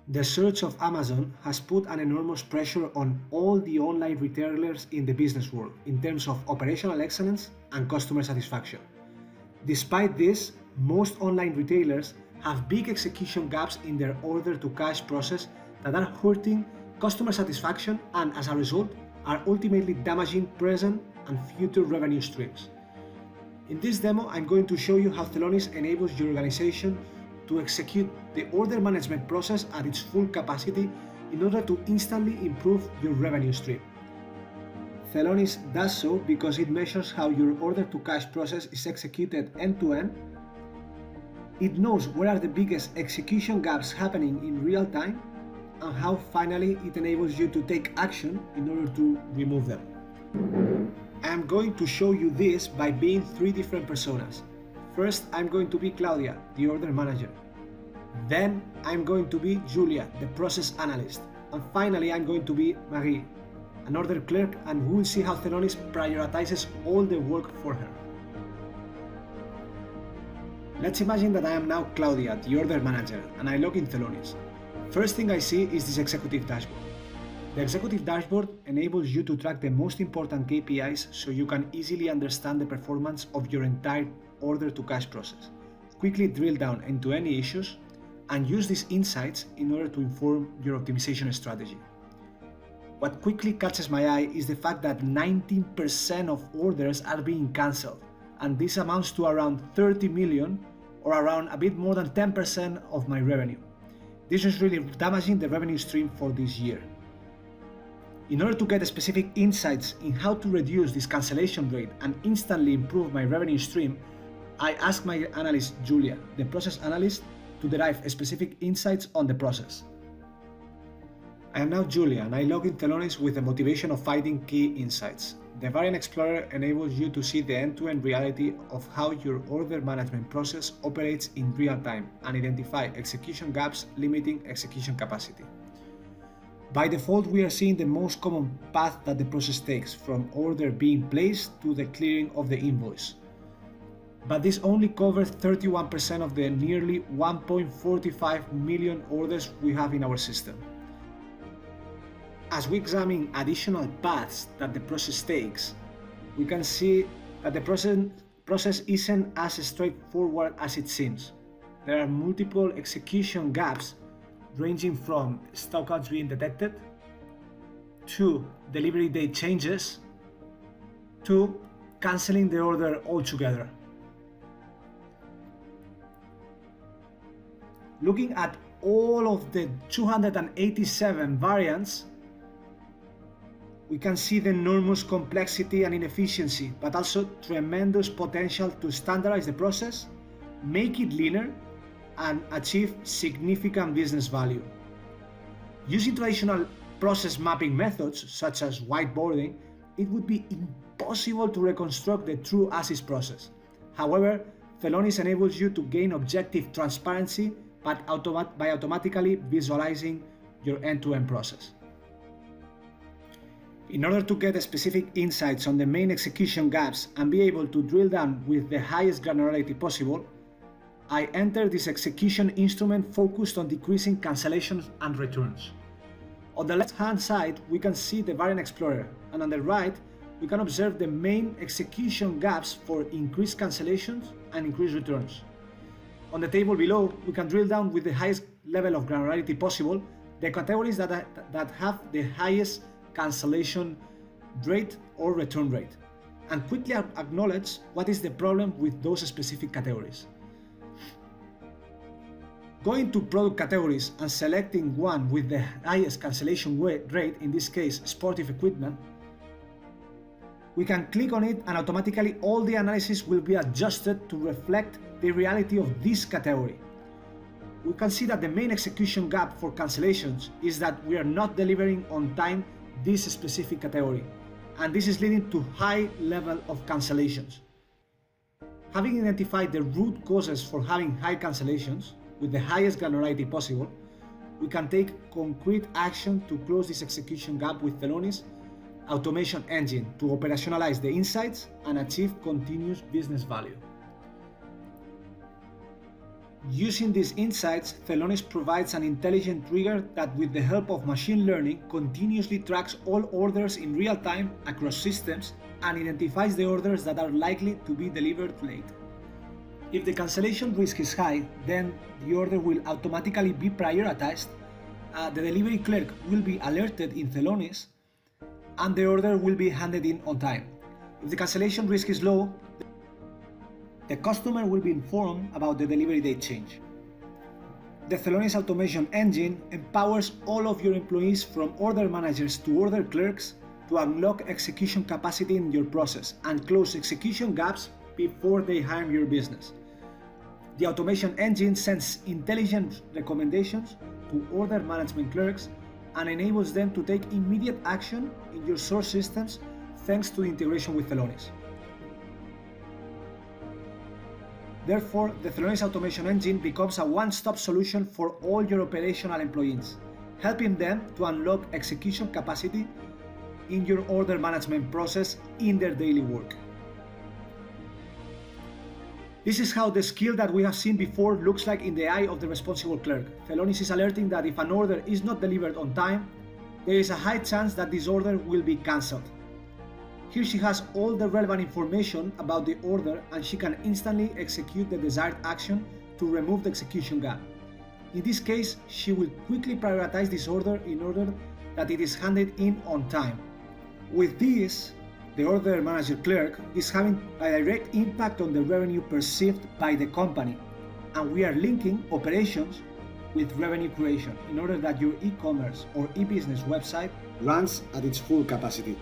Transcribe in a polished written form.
The surge of Amazon has put an enormous pressure on all the online retailers in the business world in terms of operational excellence and customer satisfaction. Despite this, most online retailers have big execution gaps in their order-to-cash process that are hurting customer satisfaction and, as a result, are ultimately damaging present and future revenue streams. In this demo, I'm going to show you how Celonis enables your organization to execute the order management process at its full capacity in order to instantly improve your revenue stream. Celonis does so because it measures how your order-to-cash process is executed end-to-end. It knows where are the biggest execution gaps happening in real time, and how finally it enables you to take action in order to remove them. I'm going to show you this by being three different personas. First, I'm going to be Claudia, the order manager. Then, I'm going to be Julia, the process analyst. And finally, I'm going to be Marie, an order clerk, and we will see how Theonis prioritizes all the work for her. Let's imagine that I am now Claudia, the order manager, and I log in Celonis. First thing I see is this executive dashboard. The executive dashboard enables you to track the most important KPIs so you can easily understand the performance of your entire order-to-cash process, quickly drill down into any issues, and use these insights in order to inform your optimization strategy. What quickly catches my eye is the fact that 19% of orders are being cancelled, and this amounts to around 30 million, or around a bit more than 10% of my revenue. This is really damaging the revenue stream for this year. In order to get specific insights in how to reduce this cancellation rate and instantly improve my revenue stream, I asked my analyst Julia, the process analyst, to derive specific insights on the process. I am now Julia, and I log in Theonis with the motivation of finding key insights. The Variant Explorer enables you to see the end-to-end reality of how your order management process operates in real time and identify execution gaps limiting execution capacity. By default, we are seeing the most common path that the process takes, from order being placed to the clearing of the invoice. But this only covers 31% of the nearly 1.45 million orders we have in our system. As we examine additional paths that the process takes, we can see that the process isn't as straightforward as it seems. There are multiple execution gaps ranging from stockouts being detected, to delivery date changes, to cancelling the order altogether. Looking at all of the 287 variants, we can see the enormous complexity and inefficiency, but also tremendous potential to standardize the process, make it leaner, and achieve significant business value. Using traditional process mapping methods, such as whiteboarding, it would be impossible to reconstruct the true as-is process. However, Celonis enables you to gain objective transparency by automatically visualizing your end-to-end process. In order to get specific insights on the main execution gaps and be able to drill down with the highest granularity possible, I enter this execution instrument focused on decreasing cancellations and returns. On the left-hand side, we can see the Variant Explorer, and on the right, we can observe the main execution gaps for increased cancellations and increased returns. On the table below, we can drill down with the highest level of granularity possible the categories that have the highest cancellation rate or return rate, and quickly acknowledge what is the problem with those specific categories. Going to product categories and selecting one with the highest cancellation rate, in this case sportive equipment, we can click on it and automatically all the analysis will be adjusted to reflect the reality of this category. We can see that the main execution gap for cancellations is that we are not delivering on time this specific category, and this is leading to high level of cancellations. Having identified the root causes for having high cancellations with the highest granularity possible, we can take concrete action to close this execution gap with Theonis automation engine to operationalize the insights and achieve continuous business value. Using these insights, Celonis provides an intelligent trigger that, with the help of machine learning, continuously tracks all orders in real time across systems and identifies the orders that are likely to be delivered late. If the cancellation risk is high, then the order will automatically be prioritized, the delivery clerk will be alerted in Celonis, and the order will be handed in on time. If the cancellation risk is low, the customer will be informed about the delivery date change. The Celonis automation engine empowers all of your employees, from order managers to order clerks, to unlock execution capacity in your process and close execution gaps before they harm your business. The automation engine sends intelligent recommendations to order management clerks and enables them to take immediate action in your source systems thanks to the integration with Celonis. Therefore, the Theonis automation engine becomes a one-stop solution for all your operational employees, helping them to unlock execution capacity in your order management process in their daily work. This is how the skill that we have seen before looks like in the eye of the responsible clerk. Celonis is alerting that if an order is not delivered on time, there is a high chance that this order will be cancelled. Here she has all the relevant information about the order, and she can instantly execute the desired action to remove the execution gap. In this case, she will quickly prioritize this order in order that it is handed in on time. With this, the order manager clerk is having a direct impact on the revenue perceived by the company, and we are linking operations with revenue creation in order that your e-commerce or e-business website runs at its full capacity.